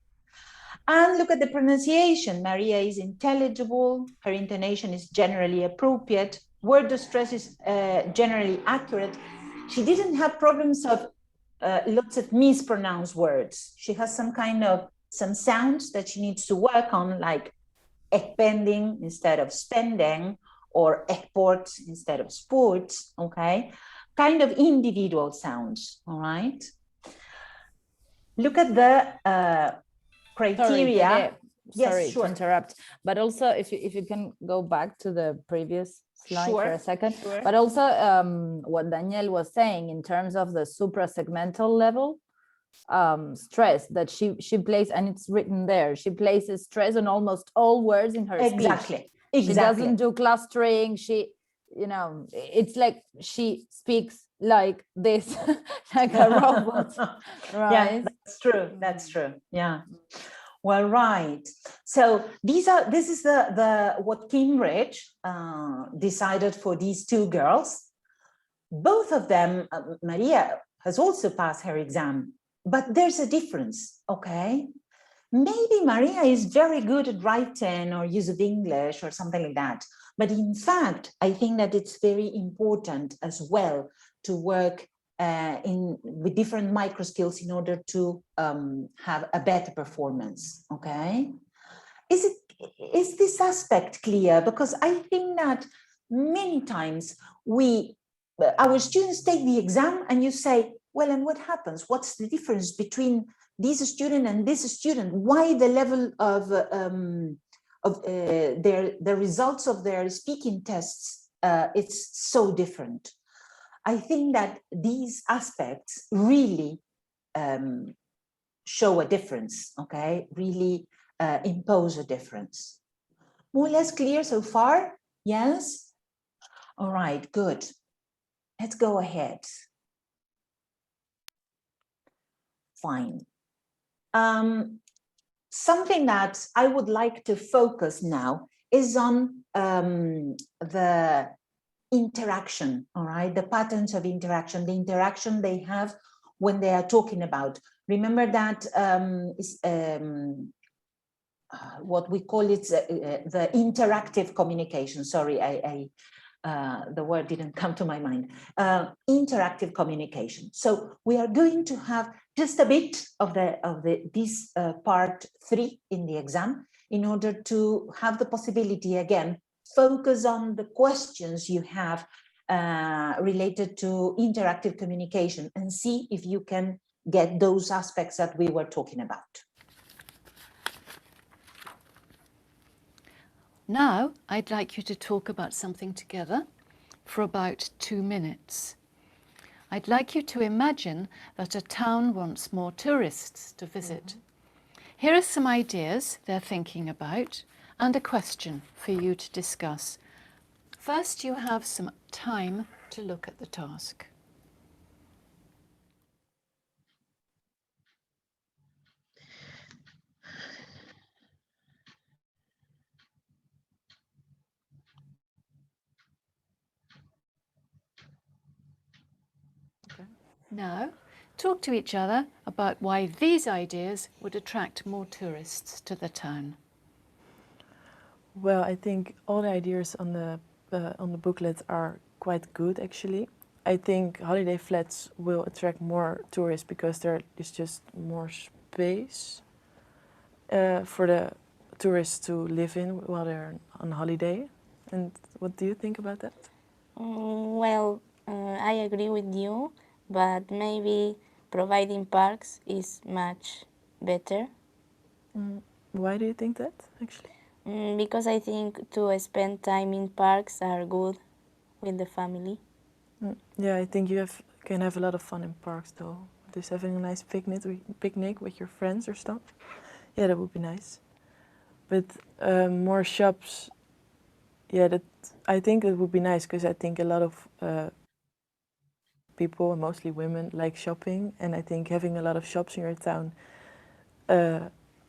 And look at the pronunciation. Maria is intelligible. Her intonation is generally appropriate. Word stress is generally accurate. She didn't have problems of lots of mispronounced words. She has some sounds that she needs to work on, like expending instead of spending, or export instead of sports, okay? Kind of individual sounds, all right? Look at the criteria. Sorry, sorry sure. to interrupt, but also if you can go back to the previous slide for a second, but also what Danielle was saying in terms of the suprasegmental level, stress that she places, and it's written there, she places stress on almost all words in her speech. She doesn't do clustering. She, you know, it's like she speaks like this, like a robot, right? Yeah, that's true. That's true. Yeah. Well, right. So this is the what Cambridge decided for these two girls. Both of them, Maria has also passed her exam, but there's a difference, okay? Maybe Maria is very good at writing or use of English or something like that. But in fact, I think that it's very important as well to work with different micro skills in order to have a better performance, okay? Is this aspect clear? Because I think that many times our students take the exam and you say, well, and what happens? What's the difference between this student and this student? Why the level of the results of their speaking tests it's so different? I think that these aspects really show a difference, okay? Really impose a difference. More or less clear so far? Yes? All right, good. Let's go ahead. Fine. Something that I would like to focus now is on the interaction, all right? The patterns of interaction, the interaction they have when they are talking about. Remember that what we call it the interactive communication. Sorry, the word didn't come to my mind. Interactive communication. So we are going to have just a bit of this part 3 in the exam in order to have the possibility again focus on the questions you have related to interactive communication and see if you can get those aspects that we were talking about. Now, I'd like you to talk about something together for about 2 minutes. I'd like you to imagine that a town wants more tourists to visit. Here are some ideas they're thinking about and a question for you to discuss. First, you have some time to look at the task. Now, talk to each other about why these ideas would attract more tourists to the town. Well, I think all the ideas on the booklet are quite good, actually. I think holiday flats will attract more tourists because there is just more space for the tourists to live in while they're on holiday. And what do you think about that? Well, I agree with you, but maybe providing parks is much better. Why do you think that, actually? Because I think to spend time in parks are good with the family. Yeah, I think you can have a lot of fun in parks, though. Just having a nice picnic with your friends or stuff. Yeah, that would be nice. But more shops, yeah, I think it would be nice because I think a lot of people, mostly women, like shopping, and I think having a lot of shops in your town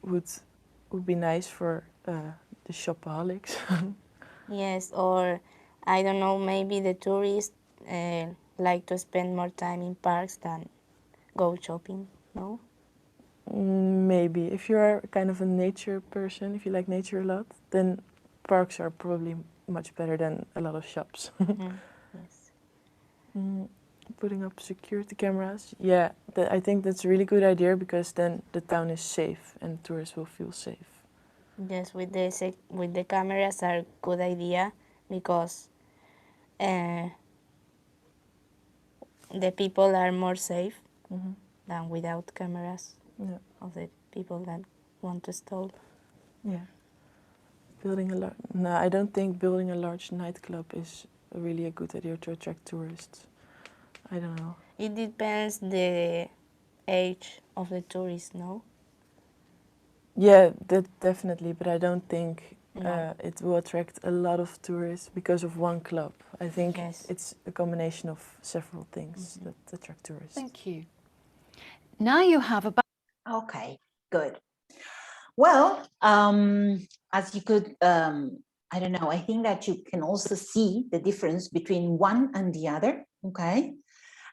would be nice for the shopaholics. Yes, or I don't know, maybe the tourists like to spend more time in parks than go shopping, no? Maybe. If you're kind of a nature person, if you like nature a lot, then parks are probably much better than a lot of shops. Yes. Putting up security cameras. Yeah, I think that's a really good idea because then the town is safe and tourists will feel safe. Yes, with the cameras are a good idea because the people are more safe than without cameras Yeah. of the people that want to steal. Yeah. No, I don't think building a large nightclub is really a good idea to attract tourists. I don't know. It depends the age of the tourist, no? Yeah, that definitely, but I don't think No. it will attract a lot of tourists because of one club. I think Yes. it's a combination of several things that attract tourists. Thank you. Now you have about Okay, good. Well, as you could, I don't know, I think that you can also see the difference between one and the other, okay?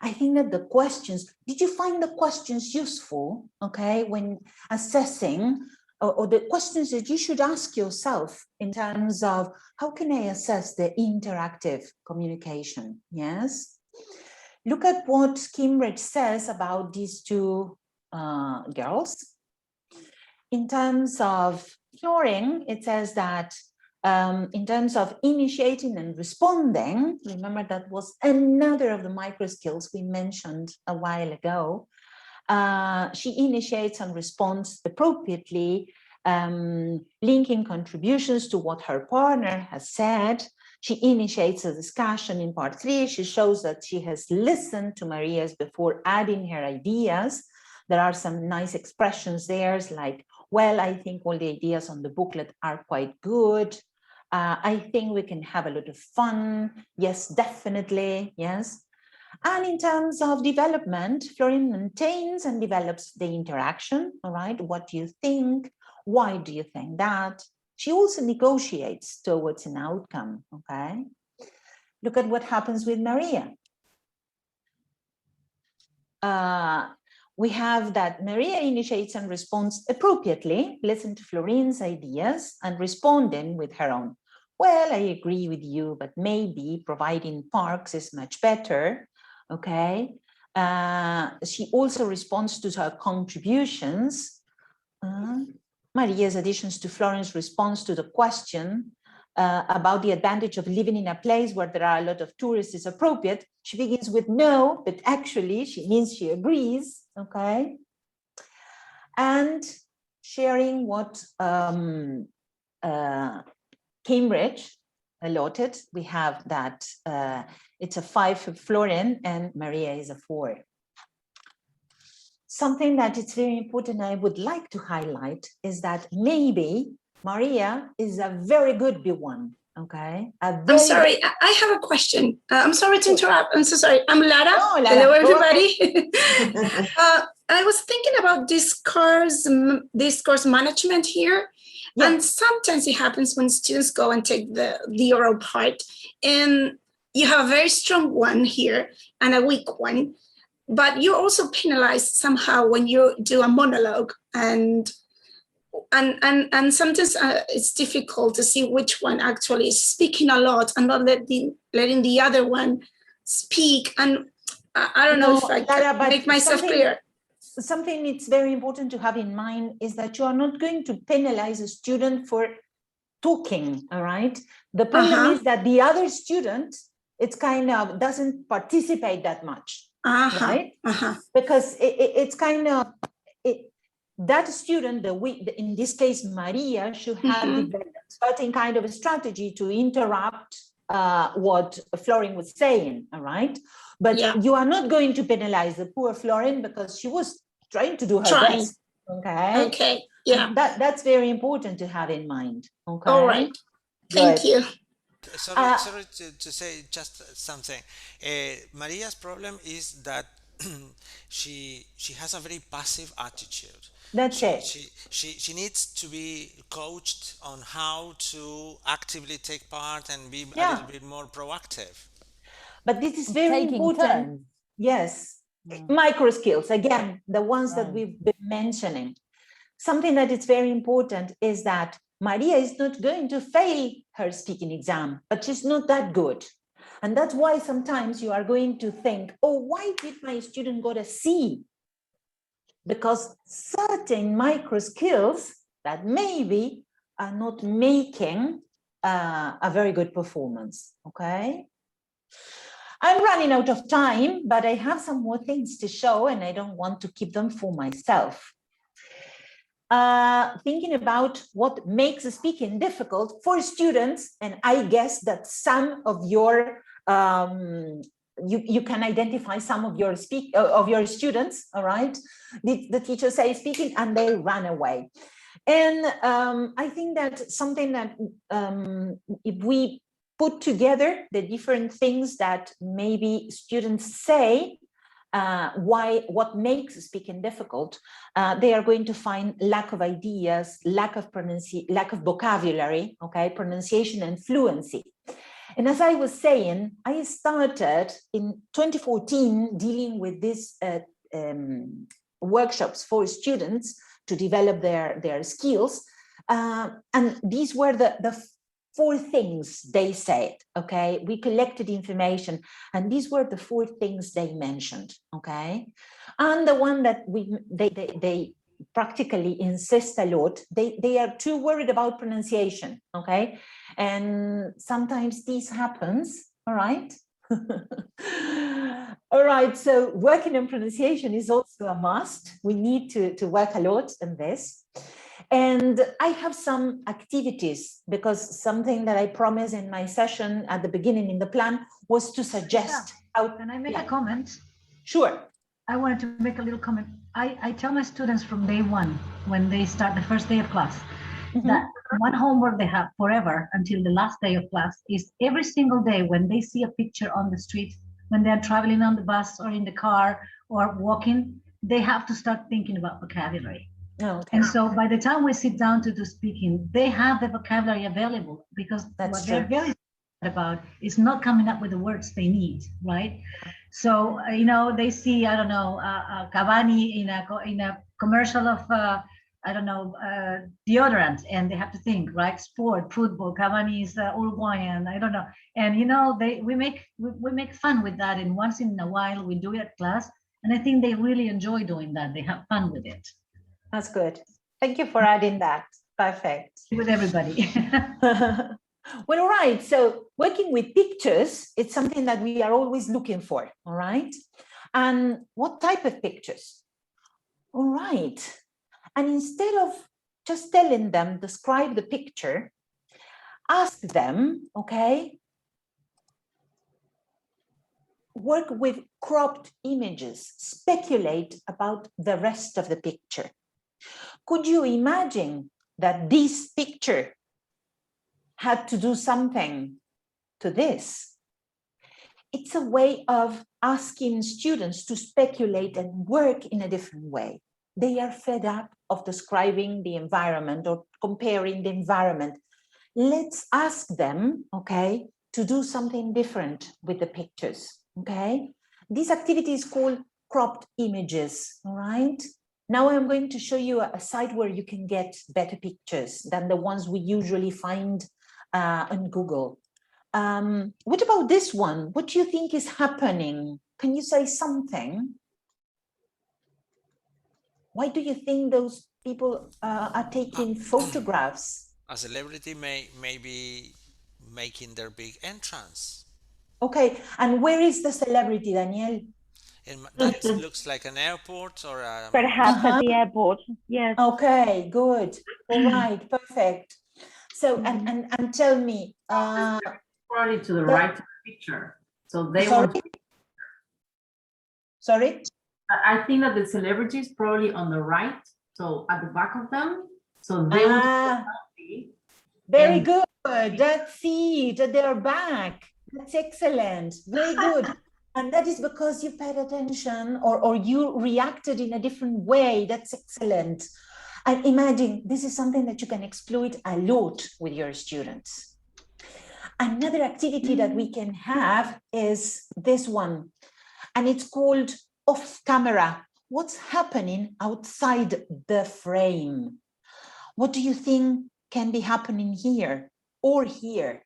I think that the questions, did you find the questions useful, okay, when assessing, or the questions that you should ask yourself in terms of how can I assess the interactive communication, yes? Look at what Kimrich says about these two girls. In terms of Florin, it says that in terms of initiating and responding, remember that was another of the micro skills we mentioned a while ago. She initiates and responds appropriately, linking contributions to what her partner has said. She initiates a discussion in part 3. She shows that she has listened to Maria's before adding her ideas. There are some nice expressions there, like, well, I think all the ideas on the booklet are quite good. I think we can have a lot of fun. Yes, definitely, yes. And in terms of development, Florin maintains and develops the interaction, all right? What do you think? Why do you think that? She also negotiates towards an outcome, okay? Look at what happens with Maria. We have that Maria initiates and responds appropriately, listen to Florin's ideas and responding with her own. Well, I agree with you, but maybe providing parks is much better, okay? She also responds to her contributions. Maria's additions to Florin's response to the question about the advantage of living in a place where there are a lot of tourists is appropriate. She begins with no, but actually she means she agrees, okay? And sharing what Cambridge allotted, we have that it's a 5 for Florin and Maria is a 4. Something that it's very important I would like to highlight is that maybe Maria is a very good B1, okay? I'm sorry, I have a question. I'm sorry to interrupt. I'm so sorry. I'm Lara. Oh, Lara. Hello, everybody. I was thinking about discourse management here. Yeah. And sometimes it happens when students go and take the oral part and you have a very strong one here and a weak one, but you're also penalized somehow when you do a monologue and sometimes it's difficult to see which one actually is speaking a lot and not letting the other one speak. And I don't know if I can make myself clear. Something it's very important to have in mind is that you are not going to penalize a student for talking, all right? The problem is that the other student, it's kind of doesn't participate that much, right? Because it's kind of, that student, in this case, Maria, should have developed certain kind of a strategy to interrupt what Florin was saying, all right? But you are not going to penalize the poor Florin because she was trying to do her best, okay? Okay, yeah. That's very important to have in mind, okay? All right, thank you. Sorry to say just something. Maria's problem is that she has a very passive attitude. That's it. She needs to be coached on how to actively take part and be a little bit more proactive. But this is very important. Yes, micro skills, again, the ones that we've been mentioning. Something that is very important is that Maria is not going to fail her speaking exam, but she's not that good. And that's why sometimes you are going to think, oh, why did my student got a C? Because certain micro skills that maybe are not making a very good performance, okay? I'm running out of time, but I have some more things to show and I don't want to keep them for myself. thinking about what makes speaking difficult for students, and I guess that some of your you can identify some of your students, all right? The teacher says speaking and they run away. And I think that something that if we put together the different things that maybe students say, what makes speaking difficult, they are going to find lack of ideas, lack of vocabulary, okay, pronunciation and fluency. And as I was saying, I started in 2014 dealing with these workshops for students to develop their skills. And these were the 4 things they said, okay? We collected information and these were the 4 things they mentioned, okay? And the one that they practically insist a lot, they are too worried about pronunciation, okay? And sometimes this happens, all right? All right, so working on pronunciation is also a must. We need to work a lot on this. And I have some activities, because something that I promised in my session at the beginning in the plan was to suggest how. Can I make a comment? Sure. I wanted to make a little comment. I tell my students from day one, when they start the first day of class, that one homework they have forever until the last day of class is every single day when they see a picture on the street, when they're traveling on the bus or in the car or walking, they have to start thinking about vocabulary. Okay. And so by the time we sit down to do speaking, they have the vocabulary available, because what they're very about is not coming up with the words they need, right? So, you know, they see, I don't know, Cavani in a commercial of, I don't know, deodorant, and they have to think, right? Sport, football, Cavani is Uruguayan, I don't know. And, you know, we make fun with that. And once in a while we do it at class. And I think they really enjoy doing that. They have fun with it. That's good. Thank you for adding that. Perfect. With everybody. Well, all right. So working with pictures, it's something that we are always looking for. All right. And what type of pictures? All right. And instead of just telling them, describe the picture, ask them, okay, work with cropped images, speculate about the rest of the picture. Could you imagine that this picture had to do something to this? It's a way of asking students to speculate and work in a different way. They are fed up of describing the environment or comparing the environment. Let's ask them, okay, to do something different with the pictures, okay? This activity is called cropped images, all right? Now I'm going to show you a site where you can get better pictures than the ones we usually find on Google. What about this one? What do you think is happening? Can you say something? Why do you think those people are taking photographs? A celebrity may be making their big entrance. Okay, and where is the celebrity, Daniel? And that looks like an airport or a... Perhaps at the airport, yes. Okay, good. All right, perfect. So, and tell me... probably to the right of the picture. So they sorry? want to... Sorry? I think that the celebrity is probably on the right, so at the back of them. So they want to very good. That's it. They're back. That's excellent. Very good. And that is because you paid attention or you reacted in a different way. That's excellent. And imagine this is something that you can exploit a lot with your students. Another activity that we can have is this one, and it's called off camera. What's happening outside the frame? What do you think can be happening here or here?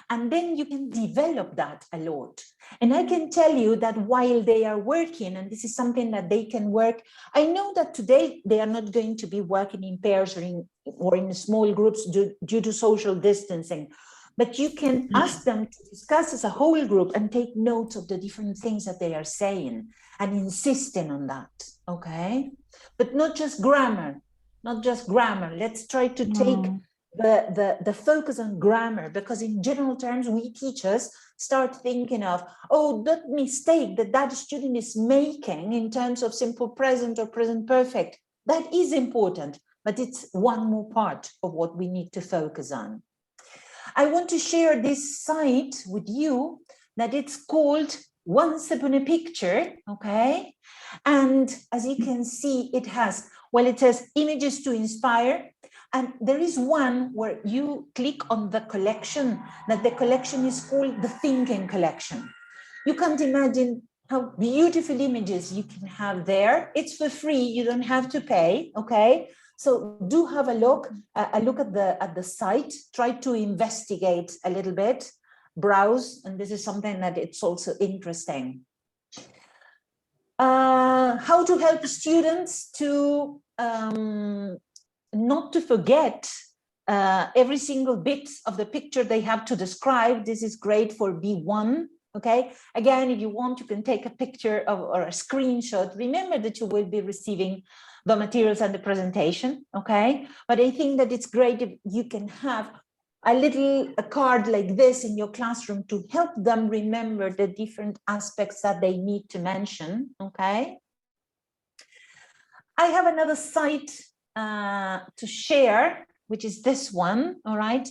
And then you can develop that a lot. And I can tell you that while they are working, and this is something that they can work, I know that today they are not going to be working in pairs or in small groups due to social distancing, but you can ask them to discuss as a whole group and take notes of the different things that they are saying and insisting on that, okay? But not just grammar, not just grammar. Let's try to take the focus on grammar, because in general terms, we teachers start thinking of, oh, that mistake that student is making in terms of simple present or present perfect, that is important, but it's one more part of what we need to focus on. I want to share this site with you that it's called Once Upon a Picture, okay? And as you can see, it has, well, it says images to inspire. And there is one where you click on the collection, that the collection is called the Thinking Collection. You can't imagine how beautiful images you can have there. It's for free, you don't have to pay, okay? So do have a look at the site, try to investigate a little bit, browse, and this is something that it's also interesting. How to help students to not to forget every single bit of the picture they have to describe. This is great for B1, okay? Again, if you want, you can take a picture of, or a screenshot. Remember that you will be receiving the materials and the presentation, okay? But I think that it's great if you can have a card like this in your classroom to help them remember the different aspects that they need to mention, okay? I have another site to share, which is this one, all right?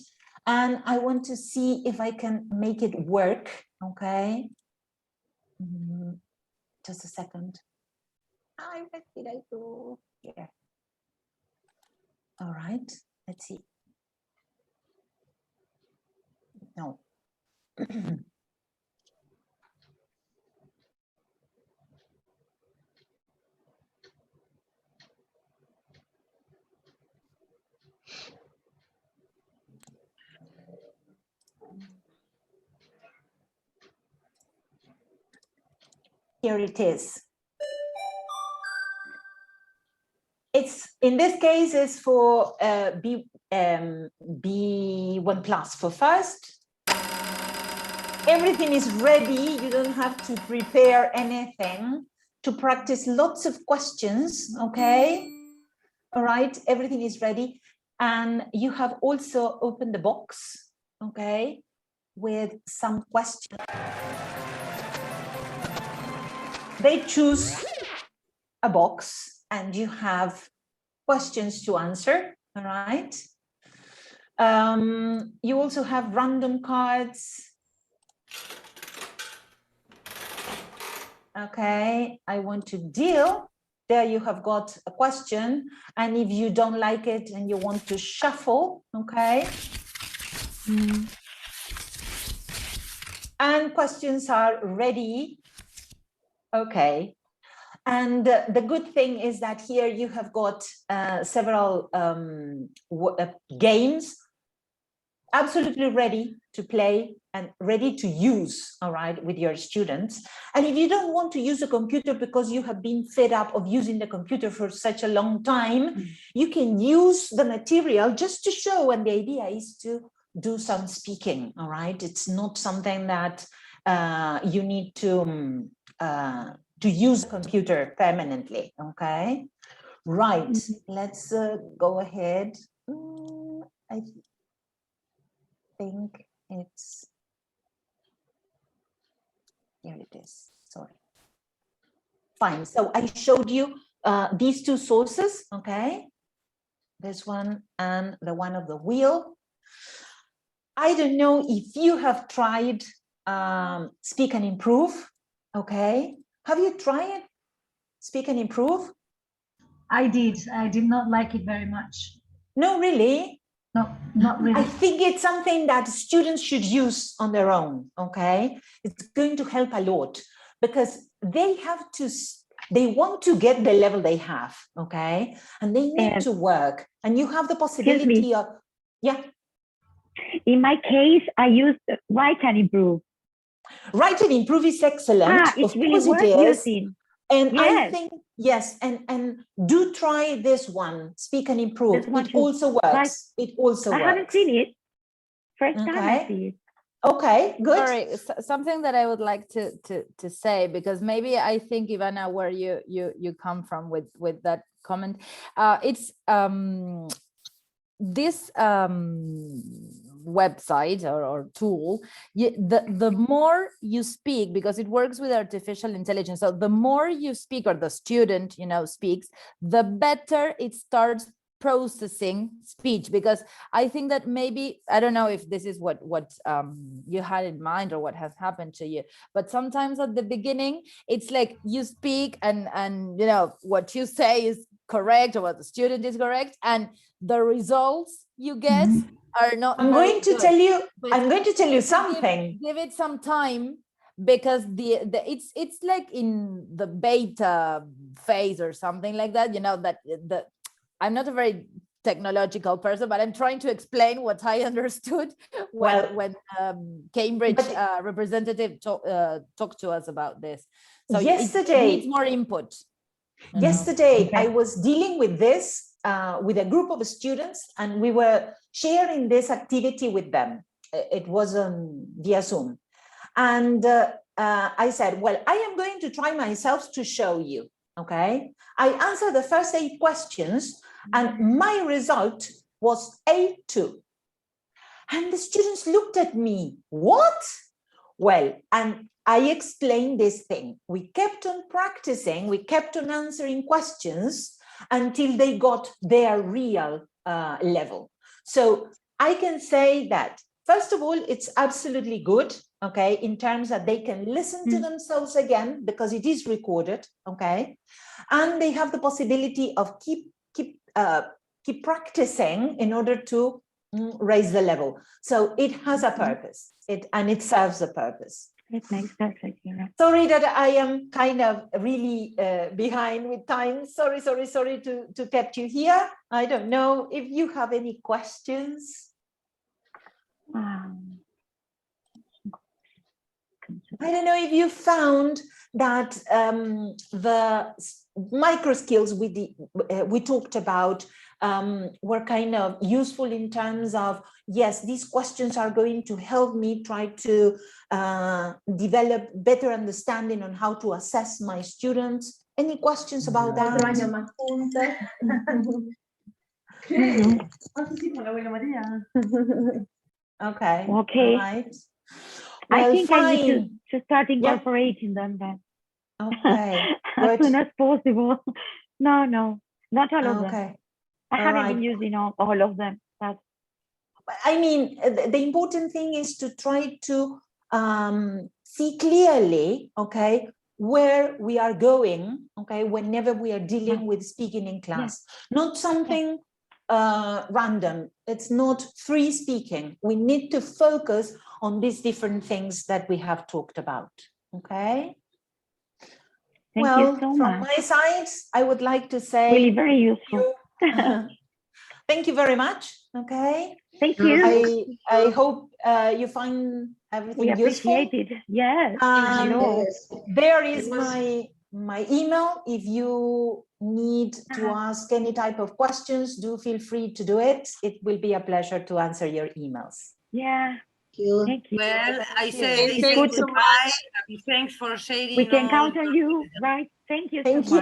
And I want to see if I can make it work, okay? Just a second. What did I do here? All right, let's see. No. Here it is. It's, in this case, is for B1 plus for first. Everything is ready. You don't have to prepare anything to practice lots of questions, okay? All right, everything is ready. And you have also opened the box, okay, with some questions. They choose a box and you have questions to answer, all right? You also have random cards. Okay, I want to deal. There you have got a question. And if you don't like it and you want to shuffle, okay? And questions are ready. Okay. And the good thing is that here you have got several games absolutely ready to play and ready to use, all right, with your students. And if you don't want to use a computer because you have been fed up of using the computer for such a long time, you can use the material just to show, and the idea is to do some speaking, all right? It's not something that you need to use a computer permanently, okay? Right, let's go ahead. I think it's, here it is, sorry. Fine, so I showed you these two sources, okay? This one and the one of the wheel. I don't know if you have tried Speak and Improve, okay? Have you tried Speak and Improve? I did not like it very much. No, really? No, not really. I think it's something that students should use on their own, okay? It's going to help a lot because they have to, they want to get the level they have, okay? And they need to work. And you have the possibility of, yeah. In my case, I used Write and Improve. Write and Improve is excellent. It's of really course worth it is. using. And yes. I think, yes, and do try this one, Speak and Improve. It also works. It also works. I haven't seen it. First time I see it. Okay, good. Sorry, something that I would like to say, because maybe I think, Ivana, where you come from with that comment. It's this website or tool, the more you speak, because it works with artificial intelligence, so the more you speak, or the student, you know, speaks, the better it starts processing speech. Because I think that maybe, I don't know if this is what you had in mind or what has happened to you, but sometimes at the beginning it's like you speak and you know what you say is correct, or what the student is correct, and the results you get are not I'm very going to good. tell you, But I'm going to tell you if you something. give it some time, because it's like in the beta phase or something like that, you know, that I'm not a very technological person, but I'm trying to explain what I understood when Cambridge representative talked to us about this. So yesterday, it needs more input. Yesterday, I was dealing with this with a group of students, and we were sharing this activity with them. It was via Zoom. And I said, well, I am going to try myself to show you, okay? I answered the first 8 questions, and my result was 8-2. And the students looked at me, what? Well, and I explained this thing. We kept on practicing, we kept on answering questions until they got their real level. So I can say that, first of all, it's absolutely good, okay, in terms that they can listen to themselves again, because it is recorded, okay, and they have the possibility of keep practicing in order to raise the level. So it has a purpose, and it serves a purpose. It makes perfect, yeah. Sorry that I am kind of really behind with time. Sorry to kept you here. I don't know if you have any questions. I don't know if you found that the micro skills we talked about were kind of useful in terms of, yes, these questions are going to help me try to develop better understanding on how to assess my students. Any questions about that? Okay. Okay. Right. I Well, think fine. I need to start incorporating them then. Okay. As soon as possible. No, not all of them. Okay. I All haven't right. been using all of them. But I mean, the important thing is to try to see clearly, okay, where we are going, okay, whenever we are dealing with speaking in class. Not something random. It's not free speaking. We need to focus on these different things that we have talked about, okay? Thank well, you so from much. my side, I would like to say Really very useful. thank you very much. Okay. Thank you. I hope you find everything We useful. appreciate it. Yes. There is my email. If you need to ask any type of questions, do feel free to do it. It will be a pleasure to answer your emails. Yeah. Thank you. Well, I say thanks so much. Thanks for sharing. We can count on you, right? Thank you so much.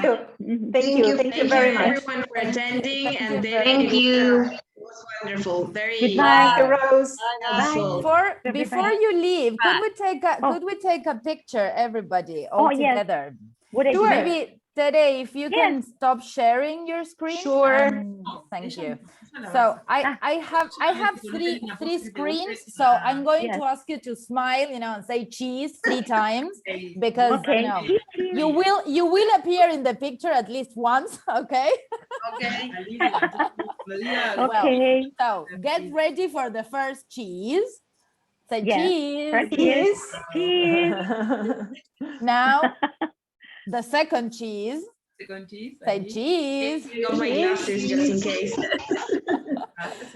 Thank you very much. Everyone for attending, and Thank you. It was wonderful. Very Thank you, Rose. helpful. Before you leave, could we take a picture, everybody, all together? Sure. Maybe Tere, if you can stop sharing your screen. Sure. Thank you. So I have three screens. So I'm going to ask you to smile, and say cheese 3 times, because you will appear in the picture at least once. Okay. Okay. Well, so get ready for the first cheese. Say cheese. Cheese. Now the second cheese. Say cheese. Got my glasses just in case.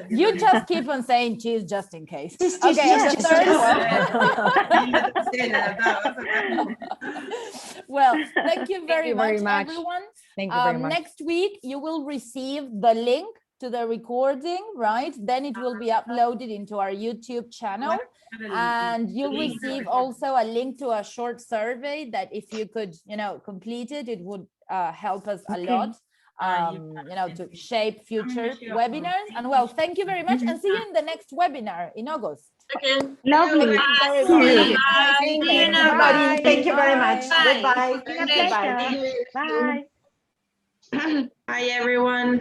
You just keep on saying cheese just in case. Just, Okay, just, the third one. Well, thank you very much, everyone. Thank you very much. Next week, you will receive the link to the recording, right? Then it will be uploaded into our YouTube channel. And you'll receive also a link to a short survey that if you could, complete it, it would help us a lot. to shape future webinars. And well, thank you very much, and see you in the next webinar in August. Lovely. Very See you. much. Thank you, everybody. Thank you very much. Bye. Goodbye. Been a pleasure. Bye. Bye, everyone.